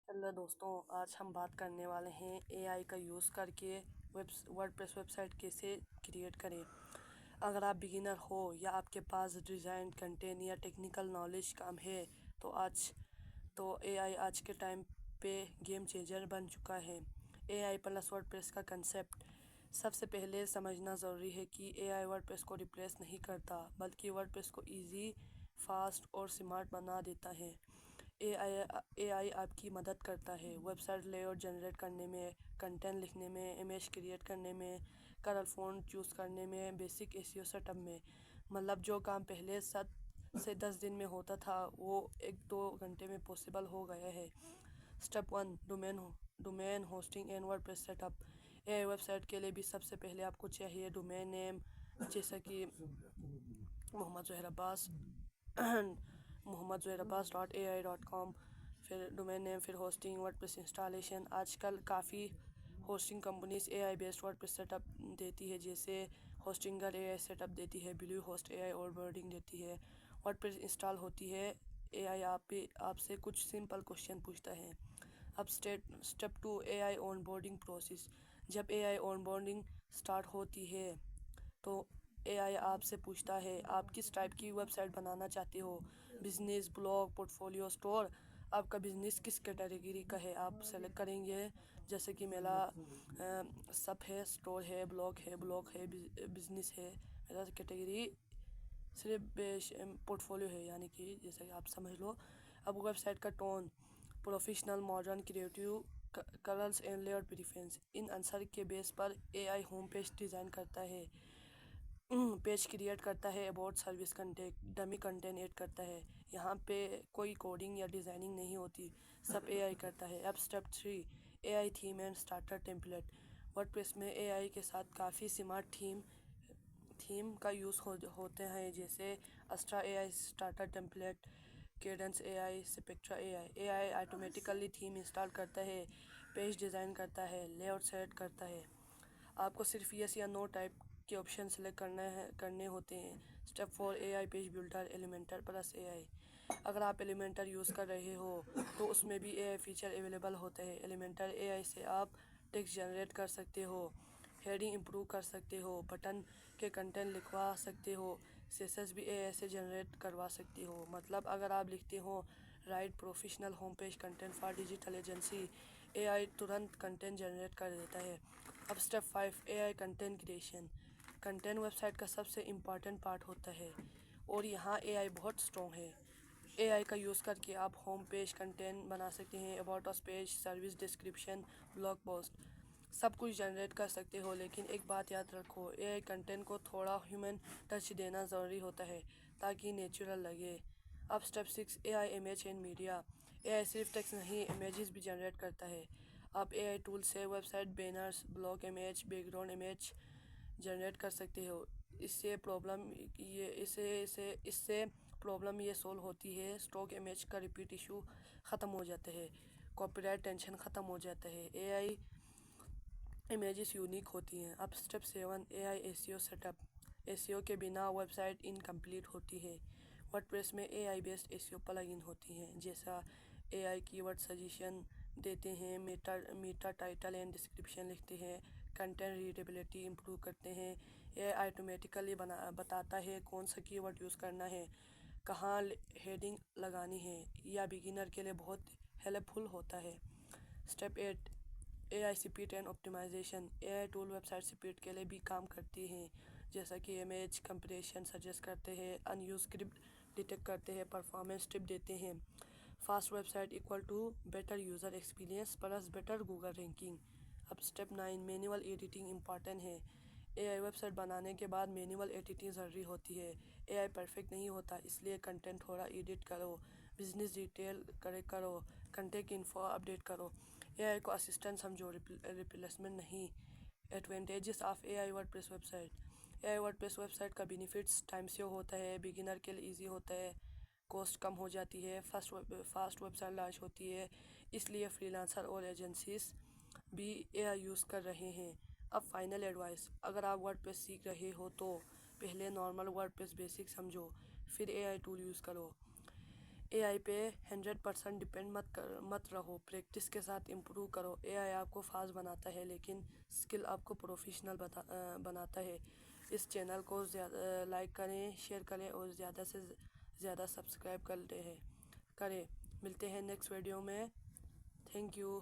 Hello दोस्तों, आज हम बात करने वाले हैं एआई का यूज़ करके वर्डप्रेस वेबसाइट कैसे क्रिएट करें। अगर आप बिगिनर हो या आपके पास डिज़ाइन कंटेंट या टेक्निकल नॉलेज कम है तो एआई आज के टाइम पे गेम चेंजर बन चुका है। एआई प्लस वर्डप्रेस का कंसेप्ट सबसे पहले समझना ज़रूरी है कि एआई वर्डप्रेस को रिप्लेस नहीं करता, बल्कि वर्डप्रेस को इजी, फास्ट और स्मार्ट बना देता है। एआई आपकी मदद करता है वेबसाइट लेआउट जनरेट करने में, कंटेंट लिखने में, इमेज क्रिएट करने में, कलर फ़ॉन्ट चूज़ करने में, बेसिक एसईओ सेटअप में। मतलब जो काम पहले 7 से 10 दिन में होता था वो 1-2 घंटे में पॉसिबल हो गया है। Step 1, domain hosting and WordPress setup. AI website के लिए भी सबसे पहले आपको चाहिए डोमेन नेम, जैसा कि मोहम्मद ज़ोहैर अब्बास mohammed.zohrabbas.ai.com। फिर डोमेन नेम, फिर होस्टिंग, वर्डप्रेस इंस्टॉलेशन। आजकल काफ़ी hosting companies AI based WordPress setup देती है, जैसे होस्टिंगर एआई सेटअप देती है, ब्लू होस्ट एआई ऑनबोर्डिंग देती है। वर्डप्रेस इंस्टॉल होती है, एआई आपसे कुछ सिंपल क्वेश्चन पूछता है। अब स्टेप 2, एआई ऑनबोर्डिंग प्रोसेस। जब एआई ऑनबोर्डिंग स्टार्ट होती है तो एआई आपसे पूछता है आप किस टाइप की वेबसाइट बनाना चाहते हो, बिजनेस, ब्लॉग, पोर्टफोलियो, स्टोर। आपका बिजनेस किस कैटेगरी का है आप सेलेक्ट करेंगे, जैसे कि मेरा सब है, स्टोर है, ब्लॉग है, बिजनेस है। मेरा कैटेगरी सिर्फ पोर्टफोलियो है, यानी कि जैसे कि आप समझ लो। अब वेबसाइट का tone, professional, modern, creative, colours and layout preference. In answer के बेस पर एआई होम पेज डिज़ाइन करता है, पेज क्रिएट करता है, about service content, dummy content add करता है। यहाँ पे कोई कोडिंग या डिज़ाइनिंग नहीं होती, सब एआई करता है। अब step 3, AI theme and starter template. WordPress में एआई के साथ काफ़ी स्मार्ट थीम का यूज़ होते हैं, जैसे Astra AI starter template, cadence AI, spectra AI. AI automatically theme install करता है, पेज डिज़ाइन करता है, लेआउट सेट करता है। आपको सिर्फ यस या नो टाइप के ऑप्शन सेलेक्ट करने होते हैं। Step 4, AI page builder, Elementor plus AI. अगर आप एलिमेंटर यूज़ कर रहे हो तो उसमें भी एआई फीचर अवेलेबल होते हैं। एलिमेंटर एआई से आप टेक्स्ट जनरेट कर सकते हो, हेडिंग इंप्रूव कर सकते हो, बटन के कंटेंट लिखवा सकते हो, सेसेस भी एआई से जनरेट करवा सकते हो। मतलब अगर आप लिखते हो right professional home page content for digital agency, AI तुरंत कंटेंट जनरेट कर देता है। अब step 5, AI content creation. Content website का सबसे इम्पॉर्टेंट पार्ट होता है और यहाँ एआई बहुत स्ट्रॉन्ग है। एआई का यूज़ करके आप होम पेज कंटेंट बना सकते हैं, about us page, service description, blog post, सब कुछ जनरेट कर सकते हो। लेकिन एक बात याद रखो, एआई कंटेंट को थोड़ा ह्यूमन टच देना ज़रूरी होता है ताकि नेचुरल लगे। अब step 6, AI image and media. AI सिर्फ टेक्स्ट नहीं, इमेजेस भी जनरेट करता है। आप एआई टूल से website banners, blog image, background image generate कर सकते हो। इससे प्रॉब्लम ये इससे प्रॉब्लम ये सोल्व होती है, स्टॉक इमेज का रिपीट इशू ख़त्म हो जाता है, कॉपीराइट टेंशन ख़त्म हो जाता है, एआई इमेजेस यूनिक होती हैं। अब step 7, AI SEO setup. SEO के बिना वेबसाइट इनकम्प्लीट होती है। वर्डप्रेस में एआई बेस्ड एसईओ प्लगइन होती हैं, जैसा एआई कीवर्ड सजेशन देते हैं, मीटा टाइटल एंड डिस्क्रिप्शन लिखते हैं, कंटेंट रीडेबिलिटी इंप्रूव करते हैं। एआई ऑटोमेटिकली बताता है कौन सा कीवर्ड यूज़ करना है, कहाँ हेडिंग लगानी है। या बिगिनर के लिए बहुत हेल्पफुल होता है। Step 8, AI speed and optimisation. AI tool website speed के लिए भी काम करती हैं, जैसा कि इमेज कंप्रेशन सजेस्ट करते हैं, अनयूज स्क्रिप्ट डिटेक्ट करते हैं, परफॉर्मेंस टिप देते हैं। Fast website equal to better user experience plus better Google ranking. अब स्टेप 9, मैनुअल एडिटिंग इम्पॉर्टेंट है। एआई वेबसाइट बनाने के बाद मैनुअल एडिटिंग ज़रूरी होती है। एआई परफेक्ट नहीं होता, इसलिए कंटेंट थोड़ा एडिट करो, बिजनेस डिटेल करो, कंटेंट इन्फो अपडेट करो। एआई को असिस्टेंट समझो, रिप्लेसमेंट नहीं। Advantages of AI WordPress website. AI WordPress website का बेनिफिट्स, टाइम सेव होता है, बिगिनर के लिए ईजी होता है, कॉस्ट कम हो जाती है, फास्ट वेबसाइट लॉन्च होती है, इसलिए फ्रीलांसर और एजेंसीज भी एआई यूज़ कर रहे हैं। अब फाइनल एडवाइस, अगर आप वर्डप्रेस सीख रहे हो तो पहले नॉर्मल वर्डप्रेस बेसिक समझो, फिर एआई टूल यूज़ करो। एआई पे 100% डिपेंड मत रहो। प्रैक्टिस के साथ इम्प्रूव करो। एआई आपको फास्ट बनाता है लेकिन स्किल आपको प्रोफेशनल बनाता है। इस चैनल को लाइक करें, शेयर करें और ज़्यादा से ज़्यादा सब्सक्राइब करें। मिलते हैं नेक्स्ट वीडियो में। Thank you.